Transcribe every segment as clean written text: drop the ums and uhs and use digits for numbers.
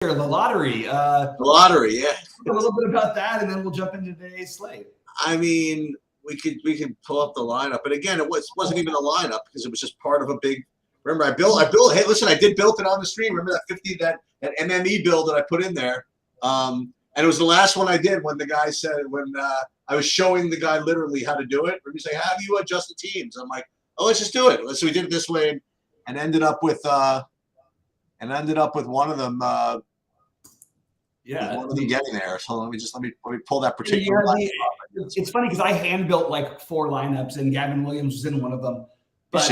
The lottery. The lottery, yeah. A little bit about that, and then we'll jump into today's slate. I mean, we could pull up the lineup, but again, it wasn't even a lineup because it was just part of a big. Remember, I built. Hey, listen, I did build it on the stream. Remember that MME build that I put in there, and it was the last one I did when the guy said I was showing the guy literally how to do it. He's like, "How do you adjust the teams?" I'm like, "Oh, let's just do it." So we did it this way, and ended up with one of them. Yeah, one of them getting there. So let me pull that particular lineup up. It's funny because I hand built like 4 lineups, and Gavin Williams was in one of them. But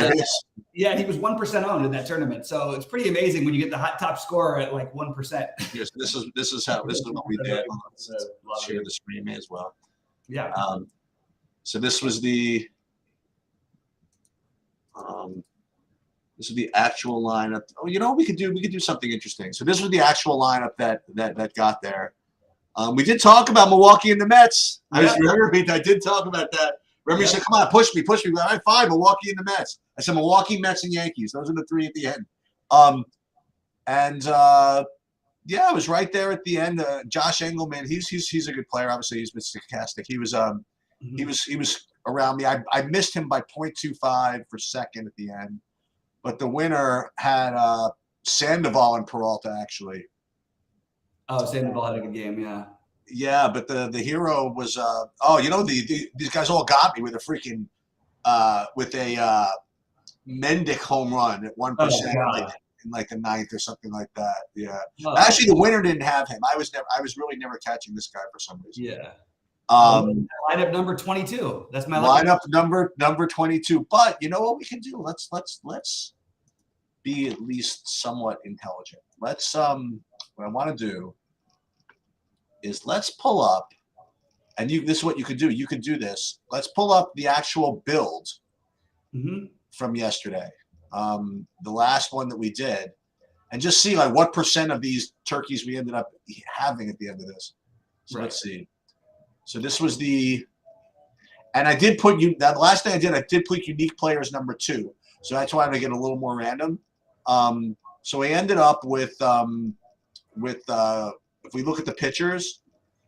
yeah, he was 1% owned in that tournament, so it's pretty amazing when you get the top scorer at like 1%. Yes, this is what we did. Let's share the screen as well. Yeah. So this was the actual lineup. Oh, you know what we could do something interesting. So this was the actual lineup that got there. We did talk about Milwaukee and the Mets. I did talk about that. Remember, you said, "Come on, push me." All right, fine, Milwaukee and the Mets. I said Milwaukee, Mets, and Yankees. Those are the 3 at the end. Yeah, it was right there at the end. Josh Engelman, he's a good player. Obviously, he's been stochastic. He was around me. I missed him by 0.25 for second at the end, but the winner had Sandoval and Peralta actually. Oh, Sandoval had a good game, yeah. Yeah, but the hero was these guys all got me with a freaking with a Mendick home run at 1% in like the 9th or something like that. Yeah. Actually, the winner didn't have him. I was really never catching this guy for some reason. Yeah. Lineup number 22. That's my lineup number 22. But you know what we can do? Let's be at least somewhat intelligent. Let's what I want to do is let's pull up, and this is what you could do. You could do this. Let's pull up the actual build from yesterday, the last one that we did, and just see like what % of these turkeys we ended up having at the end of this. So let's see. So this was and I did put the last thing I did put unique players number 2. So that's why I'm gonna get a little more random. So I ended up with if we look at the pitchers,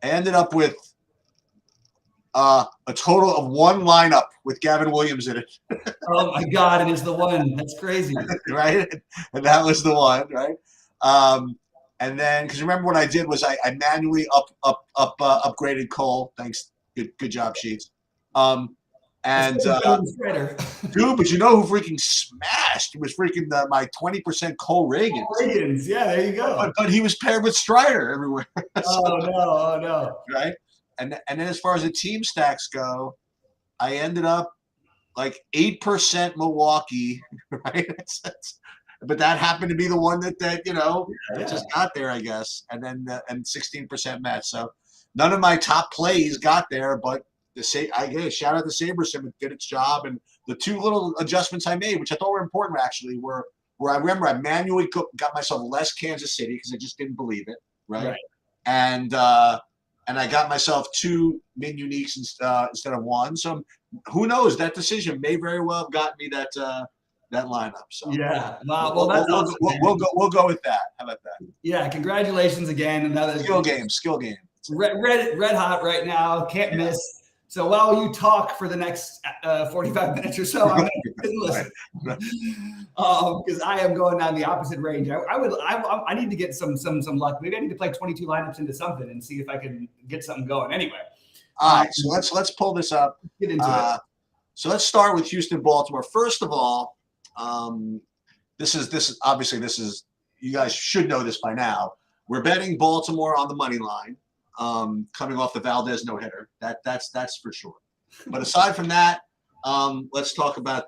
I ended up with a total of 1 lineup with Gavin Williams in it. Oh my God, it is the one. That's crazy. Right? And that was the one, right? And then, because remember what I did was I manually upgraded Cole. Thanks. Good job, Sheets. And dude, but you know who freaking smashed? It was freaking my 20% Cole Reagan. Yeah, there you go. But he was paired with Strider everywhere. Oh no! Right, and then as far as the team stacks go, I ended up like 8% Milwaukee, right? But that happened to be the one that just got there, I guess, and then and 16% Mets. So none of my top plays got there, but. I gave a shout out to SaberSim. It did its job, and the 2 little adjustments I made, which I thought were important, actually, were where I remember I manually got myself less Kansas City because I just didn't believe it, right? And I got myself 2 min uniques instead of 1. So who knows? That decision may very well have gotten me that lineup. So yeah, well, we'll go with that. How about that? Yeah, congratulations again. Another skill game. Red hot right now. Can't miss. So while you talk for the next 45 minutes or so, I'm going to listen because I am going down the opposite range. I need to get some luck. Maybe I need to play 22 lineups into something and see if I can get something going. Anyway, all right. So let's pull this up. Get into it. So let's start with Houston, Baltimore. First of all, this is obviously you guys should know this by now. We're betting Baltimore on the money line. Coming off the Valdez no-hitter, that's for sure. But aside from that, let's talk about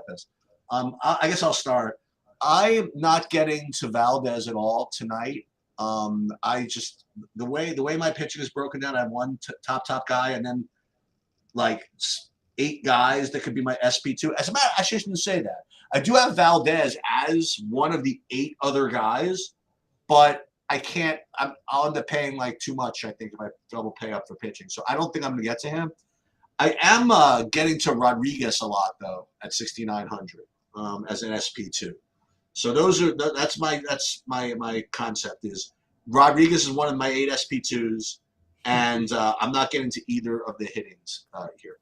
this. I guess I'll start. I'm not getting to Valdez at all tonight. I just the way my pitching is broken down. I have 1 top guy, and then like 8 guys that could be my SP2. As a matter, I shouldn't say that. I do have Valdez as one of the 8 other guys, but I can't. I'll end up paying like too much. I think if I double pay up for pitching, so I don't think I'm going to get to him. I am getting to Rodriguez a lot though at 6,900 as an SP2. So that's my concept is Rodriguez is one of my 8 SP2s, and I'm not getting to either of the hittings here.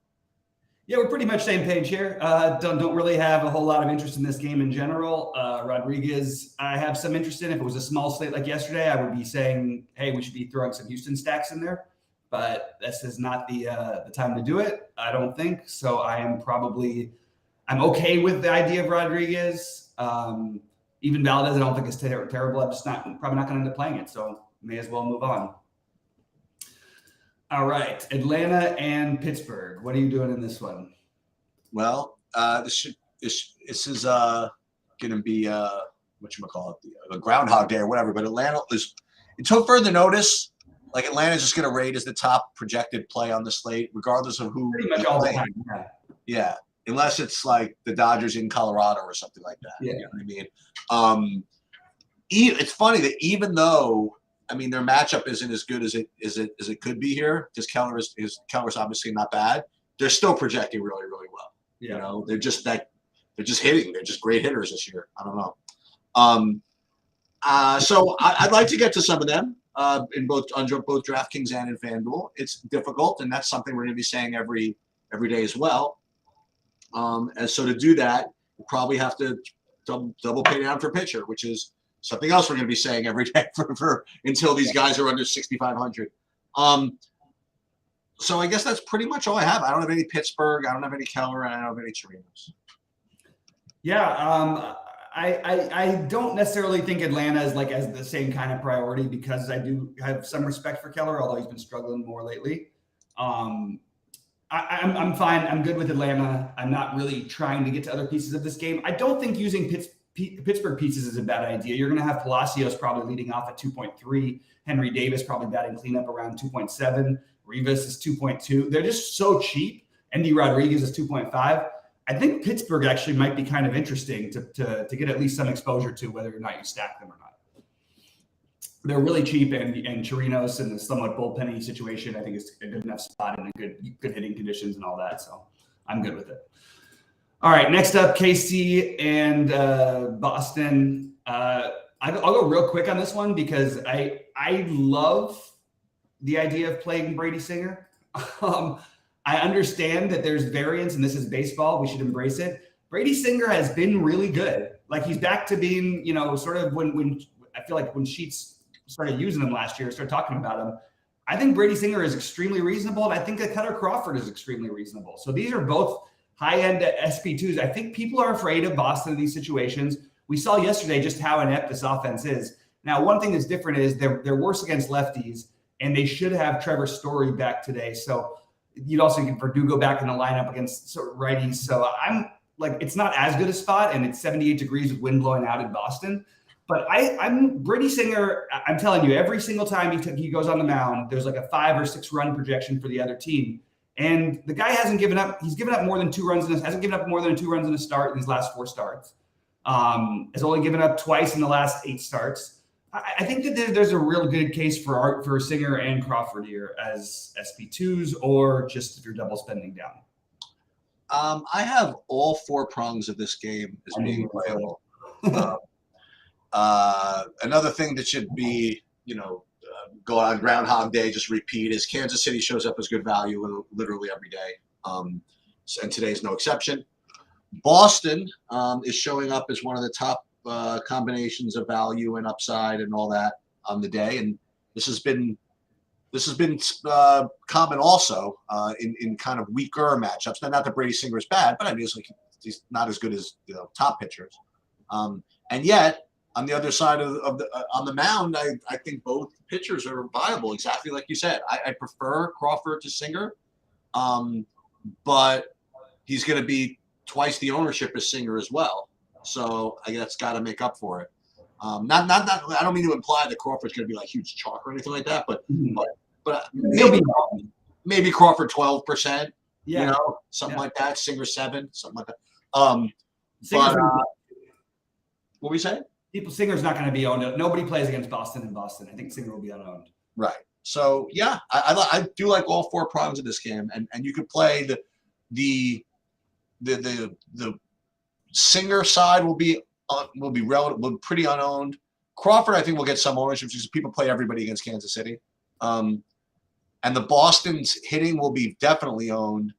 Yeah, we're pretty much same page here. Don't really have a whole lot of interest in this game in general. Rodriguez, I have some interest in. If it was a small slate like yesterday, I would be saying, hey, we should be throwing some Houston stacks in there. But this is not the time to do it, I don't think. So I'm okay with the idea of Rodriguez. Even Valdez, I don't think is terrible. I'm just probably not going to end up playing it. So may as well move on. All right, Atlanta and Pittsburgh. What are you doing in this one? Well, this is going to be whatchamacallit, the Groundhog Day or whatever. But Atlanta is, until further notice, like Atlanta's just going to rate as the top projected play on the slate, regardless of who. Pretty much all the time. Yeah, unless it's like the Dodgers in Colorado or something like that. Yeah, you know what I mean. It's funny that even though, I mean, their matchup isn't as good as it could be here, because Keller's obviously not bad. They're still projecting really, really well. Yeah. You know, they're just hitting. They're just great hitters this year. I don't know. So I'd like to get to some of them in both DraftKings and in FanDuel. It's difficult, and that's something we're going to be saying every day as well. And so to do that, you probably have to double pay down for pitcher, which is something else we're going to be saying every day for until these guys are under 6,500. So I guess that's pretty much all I have. I don't have any Pittsburgh. I don't have any Keller, and I don't have any Chirinos. Yeah, I don't necessarily think Atlanta is like as the same kind of priority, because I do have some respect for Keller, although he's been struggling more lately. I'm fine. I'm good with Atlanta. I'm not really trying to get to other pieces of this game. I don't think using Pittsburgh pieces is a bad idea. You're going to have Palacios probably leading off at 2.3. Henry Davis probably batting cleanup around 2.7. Rivas is 2.2. They're just so cheap. Andy Rodriguez is 2.5. I think Pittsburgh actually might be kind of interesting to get at least some exposure to, whether or not you stack them or not. They're really cheap, and Chirinos in the somewhat bullpenny situation, I think, is a good enough spot and a good hitting conditions and all that. So I'm good with it. All right, next up, KC and Boston. I'll go real quick on this one because I love the idea of playing Brady Singer. I understand that there's variance, and this is baseball. We should embrace it. Brady Singer has been really good. Like, he's back to being, sort of when I feel like when Sheets started using him last year, started talking about him, I think Brady Singer is extremely reasonable, and I think that Cutter Crawford is extremely reasonable. So these are both high-end SP2s. I think people are afraid of Boston in these situations. We saw yesterday just how inept this offense is. Now, one thing that's different is they're worse against lefties, and they should have Trevor Story back today. So you'd also get Verdugo back in the lineup against righties. So I'm like, it's not as good a spot, and it's 78 degrees with wind blowing out in Boston. But I'm Brady Singer. I'm telling you, every single time he goes on the mound, there's like a 5 or 6 run projection for the other team. And the guy hasn't given up. He's given up more than 2 runs hasn't given up more than 2 runs in a start in his last 4 starts. Has only given up twice in the last 8 starts. I think that there's a real good case for Singer and Crawford here as SP2s, or just if you're double spending down. I have all 4 prongs of this game as being playable. Another thing that should be, go on Groundhog Day, just repeat, is Kansas City shows up as good value literally every day. And today's no exception. Boston is showing up as one of the top combinations of value and upside and all that on the day. And this has been common also in kind of weaker matchups. Now, not that Brady Singer is bad, but obviously he's not as good as top pitchers. And yet, on the other side of the mound, I think both pitchers are viable, exactly like you said. I prefer Crawford to Singer, but he's going to be twice the ownership as Singer as well. So I guess that's got to make up for it. Not. I don't mean to imply that Crawford's going to be like huge chalk or anything like that, but maybe Crawford 12%. Yeah, something like that. Singer 7, something like that. What were you saying? Singer's not going to be owned. Nobody plays against Boston in Boston. I think Singer will be unowned. Right. So yeah, I do like all 4 prongs of this game, and you could play the Singer side will be pretty unowned. Crawford, I think, will get some ownership because people play everybody against Kansas City. And the Boston's hitting will be definitely owned.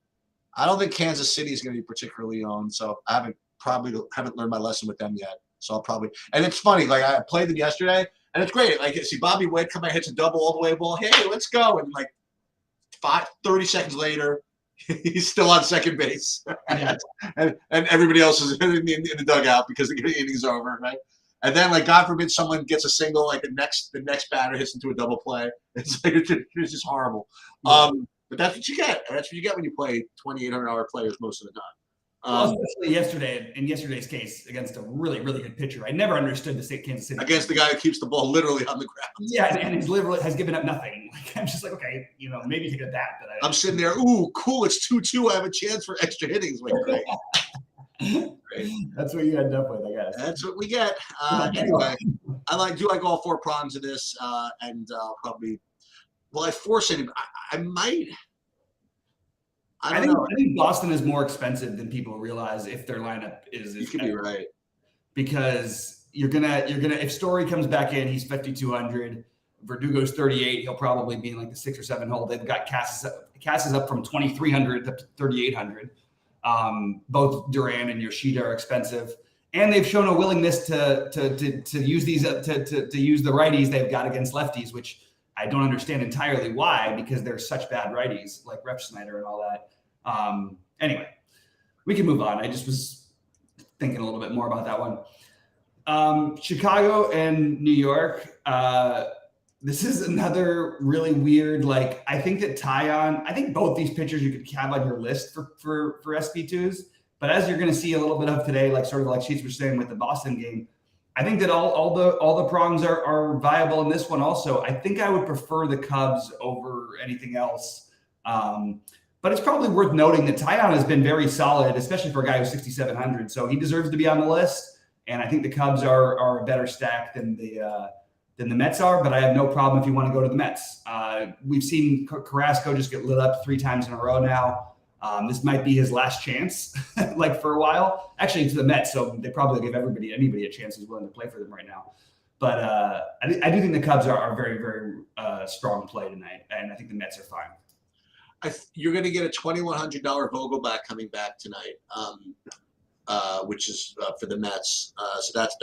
I don't think Kansas City is going to be particularly owned, so I haven't learned my lesson with them yet. So I'll probably – and it's funny. Like, I played them yesterday, and it's great. Like, see Bobby Witt come and hits a double all the way ball. Hey, let's go. And, like, 30 seconds later, he's still on second base. Yeah. and everybody else is in the dugout because the inning's over, right? And then, like, God forbid someone gets a single, like the next batter hits into a double play. It's like it's just horrible. Yeah. But that's what you get. That's what you get when you play $2,800 players most of the time. Well, especially yesterday, in yesterday's case, against a really, really good pitcher. I never understood the Kansas City. Against the guy who keeps the ball literally on the ground. Yeah, and he's literally has given up nothing. Like, I'm just like, okay, maybe take a bat. But I'm sitting there, ooh, cool, it's 2-2. I have a chance for extra innings. Like, great. Great. That's what you end up with, I guess. That's what we get. Anyway, I do like all four prongs of this, and probably. Well, I force it. I might. I think Boston is more expensive than people realize if their lineup is. You could be right. Because you're gonna if Story comes back in, he's 5,200. Verdugo's 38. He'll probably be in like the 6 or 7 hole. They've got Cass is up from 2,300 to 3,800. Both Duran and Yoshida are expensive, and they've shown a willingness to use these to use the righties they've got against lefties, which I don't understand entirely why, because they're such bad righties like Rep Snyder and all that. Anyway, we can move on. I just was thinking a little bit more about that one. Chicago and New York. This is another really weird, like, I think that I think both these pitchers you could have on your list for SP2s, but as you're going to see a little bit of today, like sort of like Sheets was saying with the Boston game, I think that all the prongs are viable in this one also. I think I would prefer the Cubs over anything else. But it's probably worth noting that Tyon has been very solid, especially for a guy who's 6,700. So he deserves to be on the list. And I think the Cubs are a better stack than the Mets are, but I have no problem if you want to go to the Mets. We've seen Carrasco just get lit up 3 times in a row now. This might be his last chance, like for a while. Actually, it's the Mets, so they probably give anybody a chance who's willing to play for them right now. But I do think the Cubs are very, very strong play tonight, and I think the Mets are fine. You're going to get a $2,100 Vogelback coming back tonight, which is for the Mets. So that's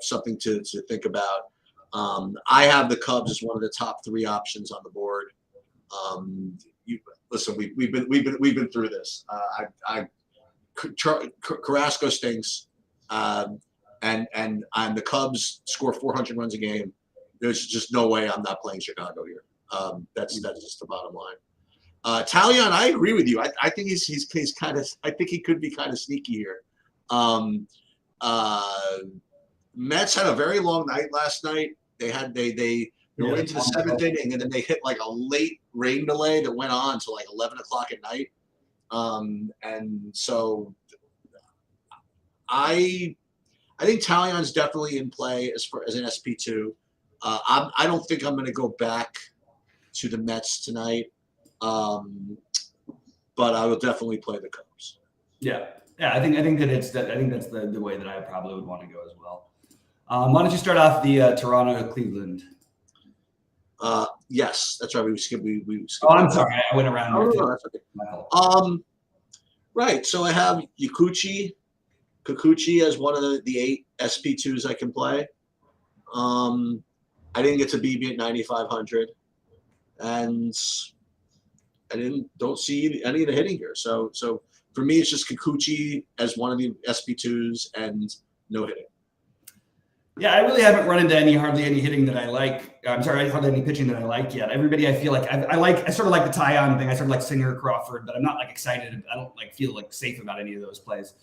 something to think about. I have the Cubs as one of the top 3 options on the board. Listen, we've been through this. Carrasco stinks, and the Cubs score 400 runs a game. There's just no way I'm not playing Chicago here. That's just the bottom line. Talion, I agree with you. I think he's kind of. I think he could be kind of sneaky here. Mets had a very long night last night. They were into the 7th inning, and then they hit like a late rain delay that went on to like 11 o'clock at night. And so I think Talion's definitely in play as an SP2. I don't think I'm going to go back to the Mets tonight, but I will definitely play the Cubs. Yeah. I think that's the way that I probably would want to go as well. Why don't you start off the Toronto Cleveland? Yes, that's right. We skipped. Oh, I'm sorry. I went around. No, that's okay. Right. So I have Kikuchi as one of the 8 SP2s I can play. I didn't get to BB at 9,500, and I don't see any of the hitting here. So for me, it's just Kikuchi as one of the SP2s and no hitting. Yeah, I really haven't run into hardly any hitting that I like. I'm sorry, hardly any pitching that I like yet. Everybody, I feel like I sort of like the Tyon thing. I sort of like Singer, Crawford, but I'm not like excited. I don't feel like safe about any of those plays.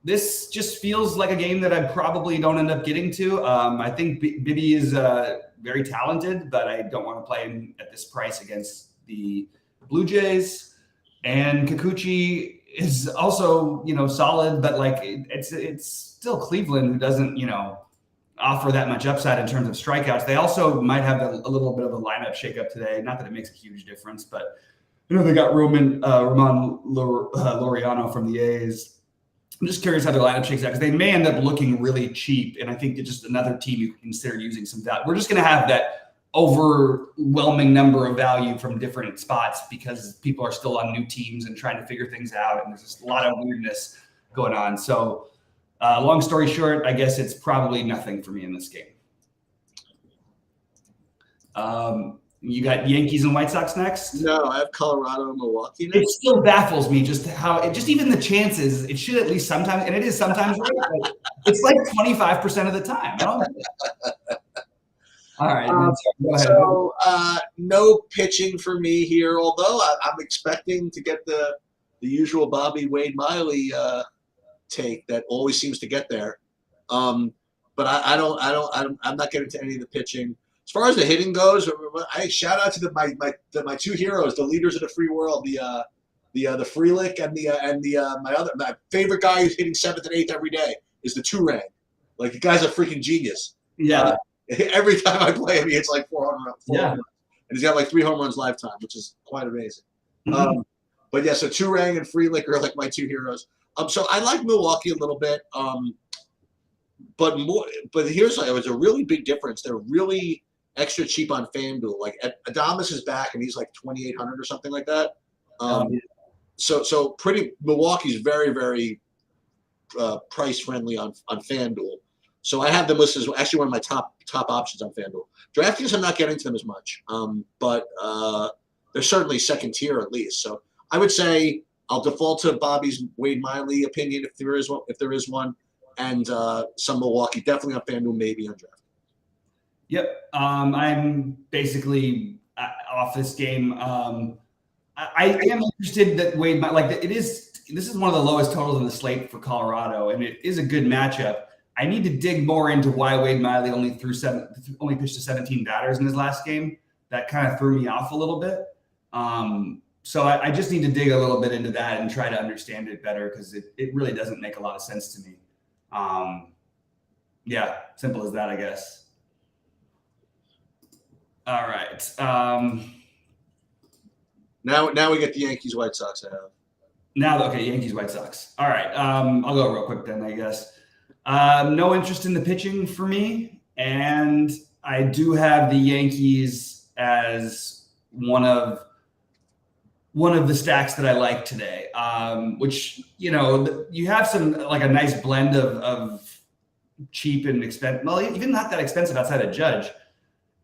This just feels like a game that I probably don't end up getting to. I think Bibby is very talented, but I don't want to play him at this price against the Blue Jays. And Kikuchi is also, solid, but like it's still Cleveland who doesn't, offer that much upside in terms of strikeouts. They also might have a little bit of a lineup shakeup today. Not that it makes a huge difference, but they got Ramon Laureano from the A's. I'm just curious how their lineup shakes out because they may end up looking really cheap, and I think it's just another team you can consider using some value. We're just going to have that overwhelming number of value from different spots because people are still on new teams and trying to figure things out, and there's just a lot of weirdness going on. So, long story short, I guess it's probably nothing for me in this game. You got Yankees and White Sox next? No, I have Colorado and Milwaukee next. It still baffles me just how just even the chances, it should at least sometimes, and it is sometimes right, but it's like 25% of the time. I don't All right. Go ahead. So no pitching for me here, although I'm expecting to get the usual Bobby Wade Miley take that always seems to get there. But I'm not getting to any of the pitching. As far as the hitting goes, I shout out to my two heroes, the leaders of the free world, the Freelick and my favorite guy who's hitting 7th and 8th every day is the Turang. Like, the guy's a freaking genius. Yeah. Every time I play him, he hits like 4 home runs. Yeah. And he's got like 3 home runs lifetime, which is quite amazing. Mm-hmm. But yeah, so Turang and Freelick are like my two heroes. So I like Milwaukee a little bit. But here's it was a really big difference. They're really extra cheap on FanDuel. Like, Adames is back and he's like 2,800 or something like that. So Milwaukee's very, very price friendly on FanDuel. So I have them listed as actually one of my top options on FanDuel. DraftKings, I'm not getting to them as much, but they're certainly second tier at least. So I would say I'll default to Bobby's Wade Miley opinion if there is one, and some Milwaukee, definitely on FanDuel, maybe on DraftKings. Yep. I'm basically off this game. I am interested that Wade, this is one of the lowest totals on the slate for Colorado, and it is a good matchup. I need to dig more into why Wade Miley only pitched to 17 batters in his last game. That kind of threw me off a little bit. So I just need to dig a little bit into that and try to understand it better because it really doesn't make a lot of sense to me. Yeah, simple as that, I guess. All right. Now we get the Yankees White Sox. Yankees White Sox. All right. I'll go real quick then, I guess. No interest in the pitching for me, and I do have the Yankees as one of the stacks that I like today. Which you have some like a nice blend of cheap and expensive. Well, even not that expensive outside of Judge.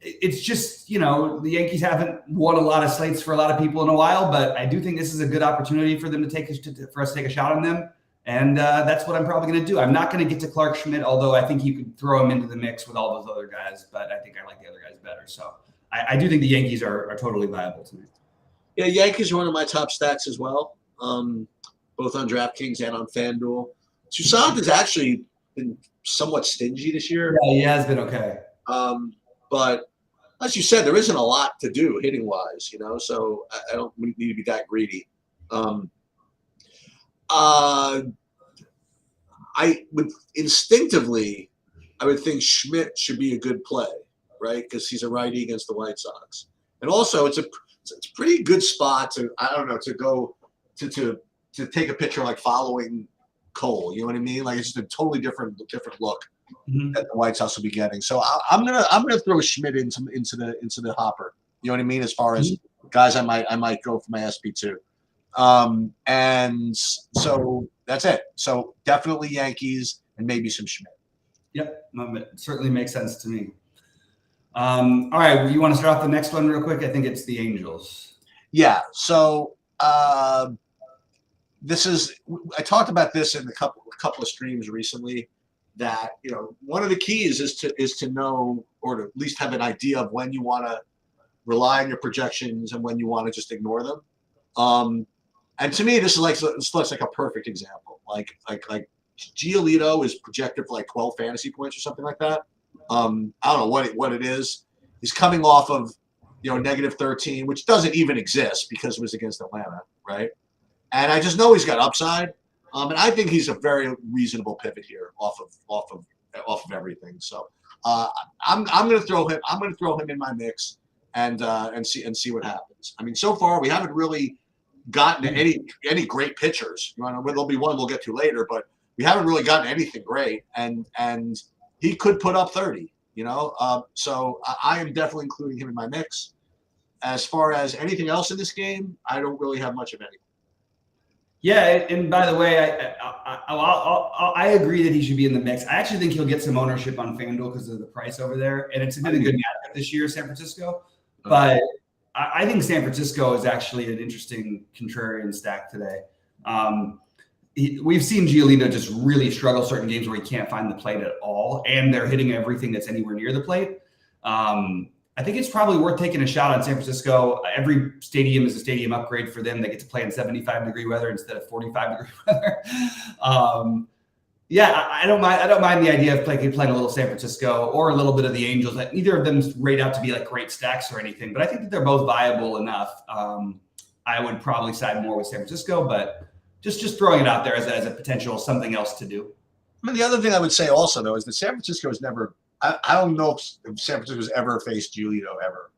It's just, the Yankees haven't won a lot of slates for a lot of people in a while, but I do think this is a good opportunity for them for us to take a shot on them. And that's what I'm probably going to do. I'm not going to get to Clark Schmidt, although I think you could throw him into the mix with all those other guys, but I think I like the other guys better. So I do think the Yankees are totally viable to me. Yeah, Yankees are one of my top stacks as well, both on DraftKings and on FanDuel. Toussaint has actually been somewhat stingy this year. Yeah, he has been okay. But as you said, there isn't a lot to do hitting wise, so I don't need to be that greedy. I would instinctively, I would think Schmidt should be a good play, right? Because he's a righty against the White Sox, and also it's a pretty good spot to go to take a picture like following Cole. You know what I mean? Like, it's just a totally different look that the White Sox will be getting. So I'm gonna throw Schmidt into the hopper. You know what I mean? As far as guys, I might go for my SP2. And so that's it. So definitely Yankees and maybe some Schmidt. Yep, it certainly makes sense to me. All right, you want to start off the next one real quick? I think it's the Angels. Yeah. So I talked about this in a couple of streams recently. That one of the keys is to know, or to at least have an idea of when you want to rely on your projections and when you want to just ignore them. And to me, this looks like a perfect example. Like Giolito is projected for like 12 fantasy points or something like that. I don't know what it is. He's coming off of -13, which doesn't even exist because it was against Atlanta, right? And I just know he's got upside. And I think he's a very reasonable pivot here off of everything. So I'm going to throw him. I'm going to throw him in my mix and see what happens. I mean, so far we haven't really gotten any great pitchers. There'll be one we'll get to later, but we haven't really gotten anything great, and he could put up 30. So I am definitely including him in my mix. As far as anything else in this game, I don't really have much of anything. Yeah, and by the way, I agree that he should be in the mix. I actually think he'll get some ownership on FanDuel because of the price over there, and it's been a good matchup this year, San Francisco. But I think San Francisco is actually an interesting contrarian stack today. We've seen Giolito just really struggle certain games where he can't find the plate at all, and they're hitting everything that's anywhere near the plate. I think it's probably worth taking a shot on San Francisco. Every stadium is a stadium upgrade for them. They get to play in 75-degree weather instead of 45-degree weather. I don't mind the idea of playing a little San Francisco or a little bit of the Angels. Neither of them rate out to be like great stacks or anything, but I think that they're both viable enough. I would probably side more with San Francisco, but just throwing it out there as a potential something else to do. I mean, the other thing I would say also, though, is that San Francisco has never – I don't know if San Francisco's ever faced Giolito ever.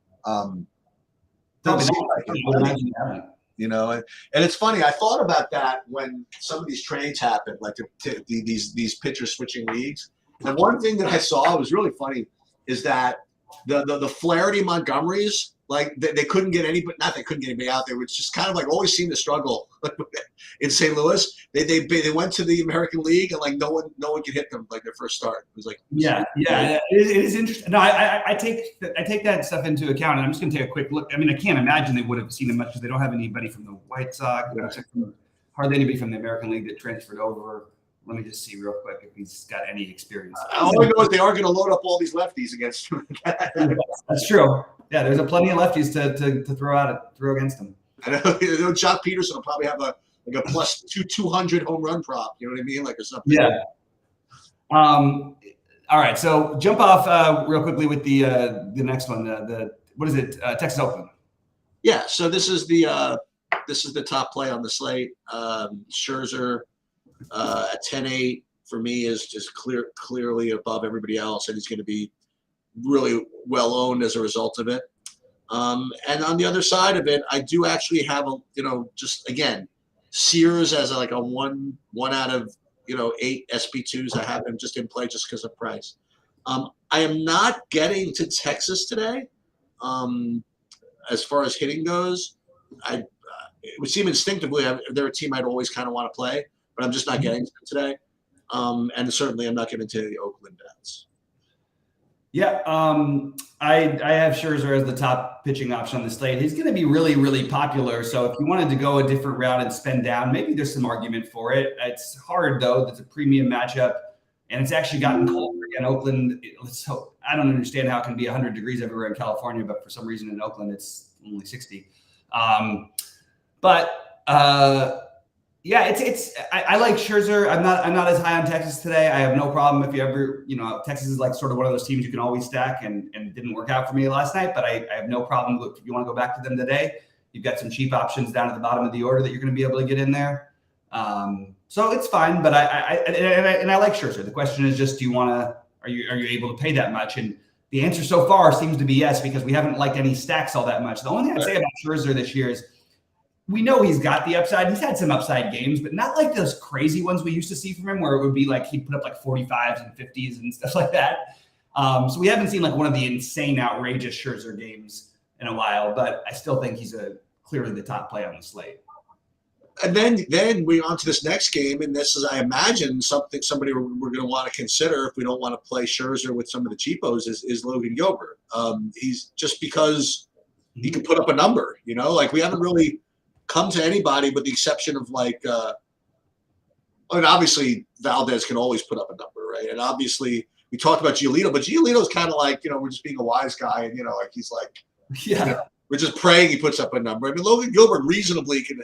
Doesn't seem like it, and it's funny. I thought about that when some of these trades happened, like these pitchers switching leagues. And one thing that I saw was really funny is that the Flaherty Montgomerys, like they couldn't get anybody. Not they couldn't get anybody out there. Which just kind of like always seemed to struggle in St. Louis. They went to the American League and like no one could hit them like their first start. It was like it is interesting. No, I take that stuff into account, and I'm just going to take a quick look. I mean, I can't imagine they would have seen it much because they don't have anybody from the White Sox. Hardly anybody from the American League that transferred over. Let me just see real quick if he's got any experience. All I know is they are going to load up all these lefties against him. That's true. Yeah, there's plenty of lefties to throw against him. I know Jock Peterson will probably have a plus 200 home run prop. You know what I mean, like or something. Yeah. All right, so jump off real quickly with the next one. What is it? Texas Oakland. Yeah. So this is the top play on the slate. Scherzer at 10-8 for me is just clearly above everybody else, and he's going to be really well owned as a result of it. And on the other side of it, I do actually have just again, Sears as a one out of 8 SP2s. I have him just in play just because of price. I am not getting to Texas today. As far as hitting goes, it would seem instinctively they're a team I'd always kind of want to play, but I'm just not getting to them today. And certainly I'm not getting to the Oakland bats. Yeah, I have Scherzer as the top pitching option on the slate. He's going to be really, really popular. So if you wanted to go a different route and spend down, maybe there's some argument for it. It's hard, though. It's a premium matchup, and it's actually gotten colder again. Oakland, I don't understand how it can be 100 degrees everywhere in California, but for some reason in Oakland, it's only 60. I like Scherzer. I'm not as high on Texas today. I have no problem if you ever, Texas is like sort of one of those teams you can always stack, and it didn't work out for me last night, but I have no problem if you want to go back to them today. You've got some cheap options down at the bottom of the order that you're going to be able to get in there. So it's fine, but I like Scherzer. The question is just, are you able to pay that much? And the answer so far seems to be yes, because we haven't liked any stacks all that much. The only thing I'd say about Scherzer this year is we know he's got the upside. He's had some upside games, but not like those crazy ones we used to see from him where it would be like he'd put up like 45s and 50s and stuff like that. So we haven't seen like one of the insane, outrageous Scherzer games in a while, but I still think he's clearly the top play on the slate. And then we on to this next game, and this is, I imagine, somebody we're going to want to consider if we don't want to play Scherzer with some of the cheapos is Logan Gilbert. He's just because he can put up a number, like we haven't really come to anybody with the exception of obviously Valdez can always put up a number, right? And obviously we talked about Giolito, but Giolito's kind of like, we're just being a wise guy, and like he's like, we're just praying he puts up a number. I mean, Logan Gilbert reasonably can,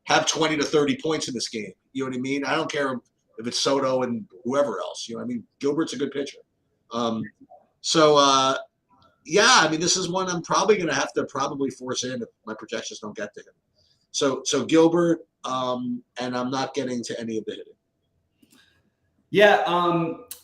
have 20 to 30 points in this game. You know what I mean? I don't care if it's Soto and whoever else. I mean, Gilbert's a good pitcher. This is one I'm probably going to have to force in if my projections don't get to him. So Gilbert, and I'm not getting to any of the hitting. Yeah,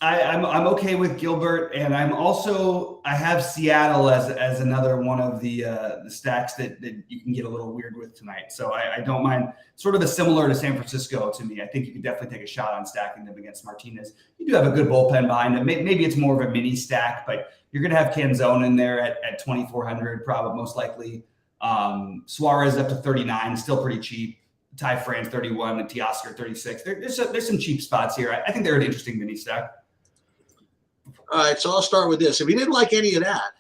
I'm okay with Gilbert, and I have Seattle as another one of the stacks that you can get a little weird with tonight. So I don't mind. Sort of similar to San Francisco to me. I think you could definitely take a shot on stacking them against Martinez. You do have a good bullpen behind them. Maybe it's more of a mini stack, but you're going to have Canzone in there at 2,400, probably most likely. Suarez up to 39, still pretty cheap. Ty France 31 and Teoscar 36. There's some cheap spots here. I think they're an interesting mini stack. All right, so I'll start with this. If you didn't like any of that,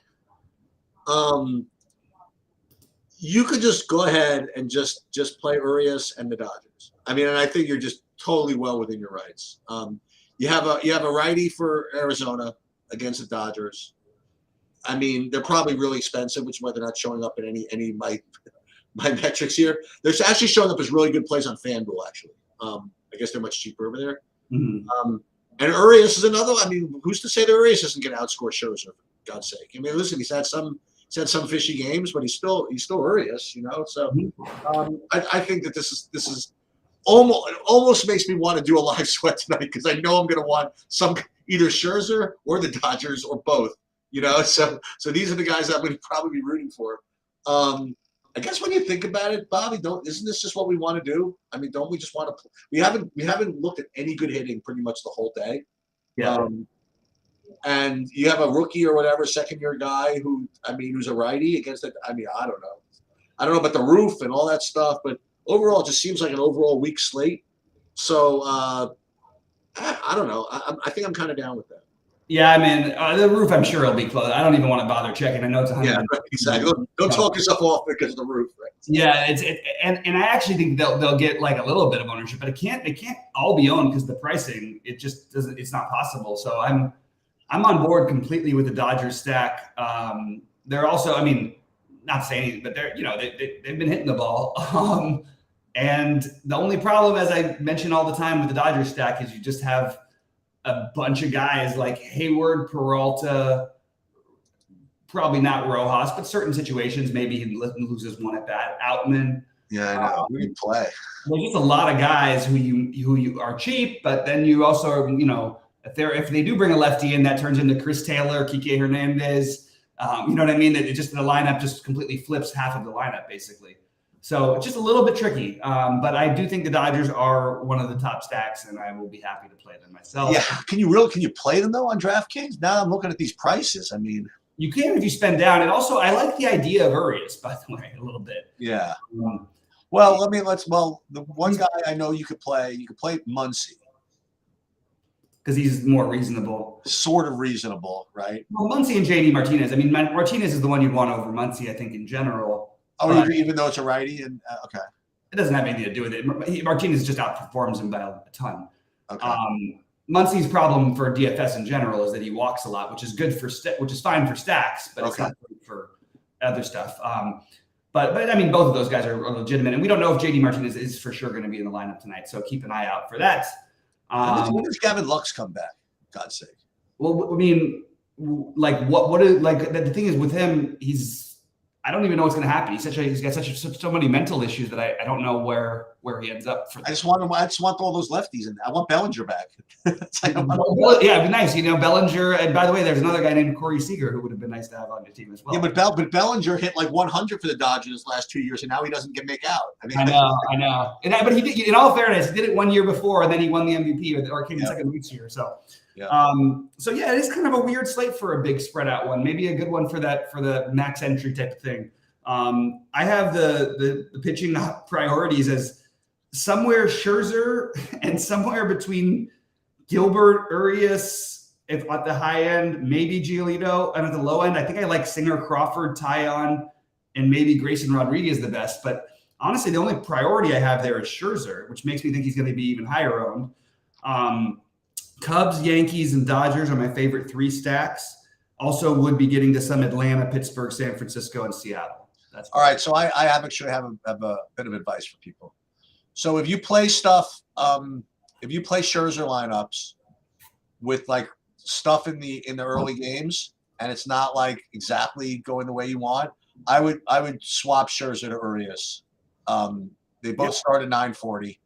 you could just go ahead and just play Urias and the Dodgers. I mean, and I think you're just totally well within your rights. You have a righty for Arizona against the Dodgers. I mean, they're probably really expensive, which is why they're not showing up in any of my metrics here. They're actually showing up as really good plays on FanDuel, actually. I guess they're much cheaper over there. Mm-hmm. And Urias is another. I mean, who's to say that Urias isn't going to outscore Scherzer? For God's sake. I mean, listen, he's had some fishy games, but he's still Urias, you know. So I think that this is almost makes me want to do a live sweat tonight because I know I'm going to want either Scherzer or the Dodgers or both, you know. So these are the guys I'm going to probably be rooting for. I guess when you think about it, Bobby, isn't this just what we want to do? I mean, don't we just want to? We haven't looked at any good hitting pretty much the whole day. Yeah. And you have a rookie or whatever, second-year guy who's a righty against it. I mean, I don't know about the roof and all that stuff, but overall, it just seems like an overall weak slate. So I don't know. I think I'm kind of down with that. Yeah, I mean, the roof, I'm sure it'll be closed. I don't even want to bother checking. I know it's 100. Yeah, exactly. Don't talk yourself off because of the roof, right? Yeah, and I actually think they'll get like a little bit of ownership, but it can't all be owned because the pricing, it just doesn't. It's not possible. So I'm on board completely with the Dodgers stack. They're also, I mean, not saying anything, but they've been hitting the ball. And the only problem, as I mention all the time with the Dodgers stack, is you just have a bunch of guys like Hayward, Peralta, probably not Rojas, but certain situations, maybe he loses one at bat. Outman. Yeah, I know. We can play. There's just a lot of guys who you are cheap, but then you also, if they do bring a lefty in, that turns into Chris Taylor, Kike Hernandez. You know what I mean? The lineup just completely flips half of the lineup, basically. So it's just a little bit tricky, but I do think the Dodgers are one of the top stacks, and I will be happy to play them myself. Yeah, can you play them though on DraftKings? Now I'm looking at these prices. I mean, you can if you spend down, and also I like the idea of Urias, by the way, a little bit. Yeah. Well, the one guy I know you could play Muncy because he's more reasonable. Sort of reasonable, right? Well, Muncy and JD Martinez. I mean, Martinez is the one you'd want over Muncy, I think, in general. Oh, even though it's a righty, and okay, it doesn't have anything to do with it. Martinez just outperforms him by a ton. Okay. Muncy's problem for DFS in general is that he walks a lot, which is good which is fine for stacks, but it's not good for other stuff. But I mean, both of those guys are legitimate, and we don't know if JD Martinez is for sure going to be in the lineup tonight. So keep an eye out for that. When does Gavin Lux come back? God's sake. Well, I mean, like what is like the thing is with him, I don't even know what's going to happen. He's got so many mental issues that I don't know where he ends up. I just want all those lefties in. I want Bellinger back. Well, yeah, it'd be nice. Bellinger. And by the way, there's another guy named Corey Seager who would have been nice to have on your team as well. Yeah, but Bellinger hit like 100 for the Dodgers the last 2 years, and now he doesn't make out. I know. But he did. In all fairness, he did it 1 year before, and then he won the MVP or came in second weeks year. So. Yeah. So yeah, it is kind of a weird slate for a big spread out one. Maybe a good one for the max entry type of thing. I have the pitching priorities as somewhere Scherzer and somewhere between Gilbert, Urias, if at the high end, maybe Giolito, and at the low end, I think I like Singer, Crawford, Tyon, and maybe Grayson Rodriguez the best. But honestly, the only priority I have there is Scherzer, which makes me think he's going to be even higher owned. Cubs, Yankees, and Dodgers are my favorite three stacks. Also would be getting to some Atlanta, Pittsburgh, San Francisco, and Seattle. That's all right. So I actually have a bit of advice for people. So if you play stuff, if you play Scherzer lineups with like stuff in the early games, and it's not like exactly going the way you want, I would swap Scherzer to Urias. They both start at 940.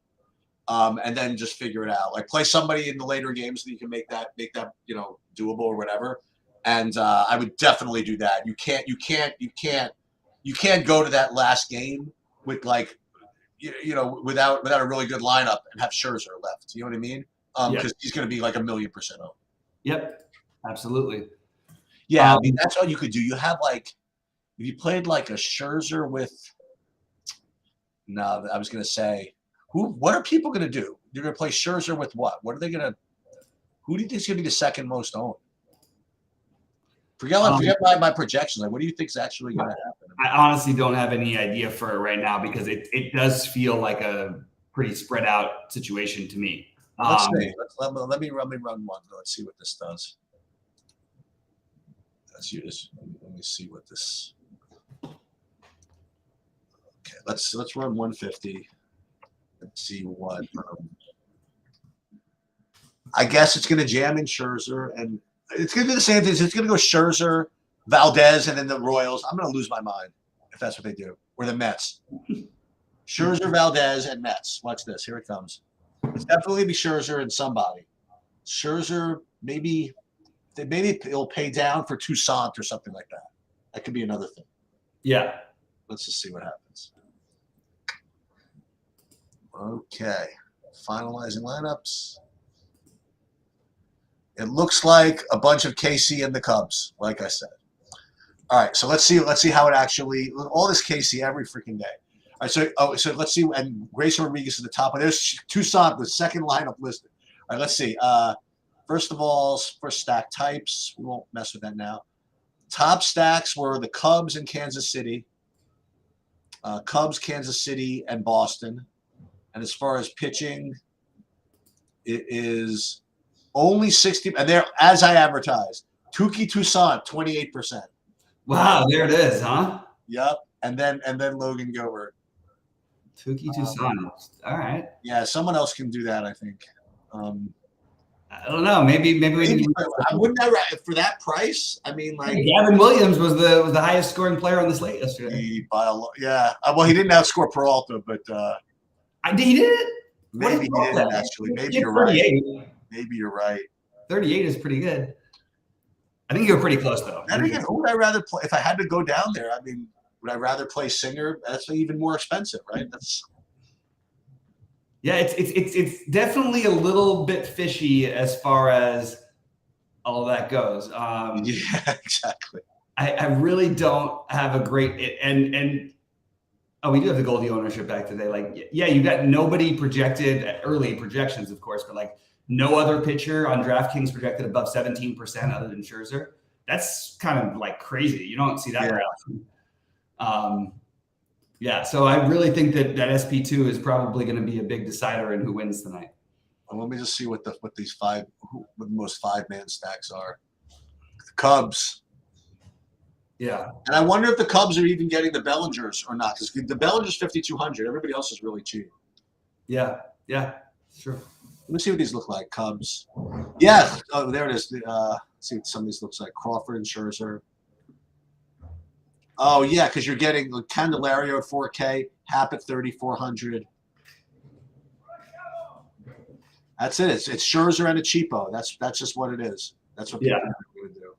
and then just figure it out. Like play somebody in the later games that you can make that doable or whatever. And I would definitely do that. You can't go to that last game with like without a really good lineup and have Scherzer left. You know what I mean? Because he's going to be like 1,000,000% open. Yep, absolutely. Yeah, I mean that's all you could do. You have like if you played like a Scherzer with. No, I was going to say. What are people going to do? You're going to play Scherzer with what? What are they going to? Who do you think is going to be the second most owned? Forget my projections. Like, what do you think is actually going to happen? I honestly don't have any idea for it right now because it does feel like a pretty spread out situation to me. Let's see. Let me run one. Let's see what this does. Let's use this. Let me see what this. Okay, let's run 150. Let's see what. I guess it's going to jam in Scherzer, and it's going to be the same thing. It's going to go Scherzer, Valdez, and then the Royals. I'm going to lose my mind if that's what they do, or the Mets. Scherzer, Valdez, and Mets. Watch this. Here it comes. It's definitely be Scherzer and somebody. Scherzer, maybe it'll pay down for Toussaint or something like that. That could be another thing. Yeah. Let's just see what happens. Okay, finalizing lineups. It looks like a bunch of KC and the Cubs, like I said. All right, so let's see how it actually. All this KC every freaking day. All right, so let's see. And Grayson Rodriguez is the top one. There's Toussaint, the second lineup listed. All right, let's see. First of all, for stack types, we won't mess with that now. Top stacks were the Cubs and Kansas City. Cubs, Kansas City, and Boston. And as far as pitching, it is only 60. And there, as I advertised, Touki Toussaint, 28%. Wow, there it is, huh? Yep. And then Logan Gilbert. Touki Toussaint. All right. Yeah, someone else can do that, I think. I don't know. Maybe I wouldn't for that price. I mean, like Gavin Williams was the highest scoring player on the slate yesterday. Yeah. Well, he didn't outscore Peralta, but he did. Maybe he didn't actually. Maybe you're right. Maybe you're right. 38 is pretty good. I think you're pretty close though. And again, who would I rather play if I had to go down there? I mean, would I rather play Singer? That's even more expensive, right? Yeah, it's definitely a little bit fishy as far as all that goes. Yeah, exactly. I really don't have a great and we do have the Goldie ownership back today. Like, yeah, you got nobody projected early projections, of course, but like no other pitcher on DraftKings projected above 17% other than Scherzer. That's kind of like crazy. You don't see that very often. Yeah, so I really think that SP2 is probably going to be a big decider in who wins tonight. Well, let me just see what the most 5-man stacks are. The Cubs. Yeah, and I wonder if the Cubs are even getting the Bellingers or not, because the Bellingers 5,200. Everybody else is really cheap. Yeah, sure. Let me see what these look like. Cubs. Yeah. Oh, there it is. Let's see what some of these looks like. Crawford and Scherzer. Oh, yeah, because you're getting Candelario at 4K, Happ at 3,400. That's it. It's Scherzer and a cheapo. That's just what it is. That's what people are going to do.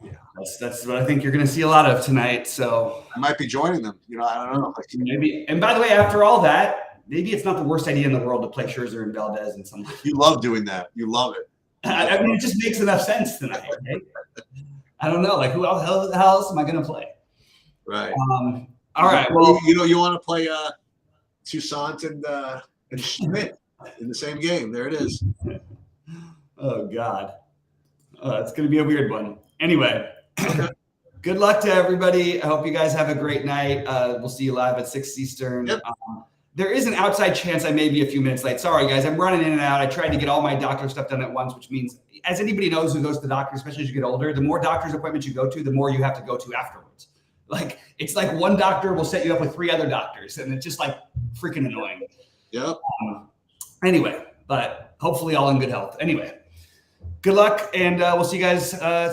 Yeah, that's what I think you're going to see a lot of tonight. So I might be joining them. I don't know. Maybe. And by the way, after all that, maybe it's not the worst idea in the world to play Scherzer and Valdez and something. You love doing that. You love it. I mean, it just makes enough sense tonight. Right? I don't know. Like, who else? How else am I going to play? Right. All right. Well, you want to play Toussaint and Schmidt in the same game. There it is. Oh God. It's going to be a weird one. Anyway, good luck to everybody. I hope you guys have a great night. We'll see you live at 6 Eastern. Yep. There is an outside chance I may be a few minutes late. Sorry, guys. I'm running in and out. I tried to get all my doctor stuff done at once, which means, as anybody knows who goes to the doctor, especially as you get older, the more doctor's appointments you go to, the more you have to go to afterwards. Like, it's like one doctor will set you up with 3 other doctors, and it's just like freaking annoying. Yep. Anyway, but hopefully all in good health. Anyway, good luck, and we'll see you guys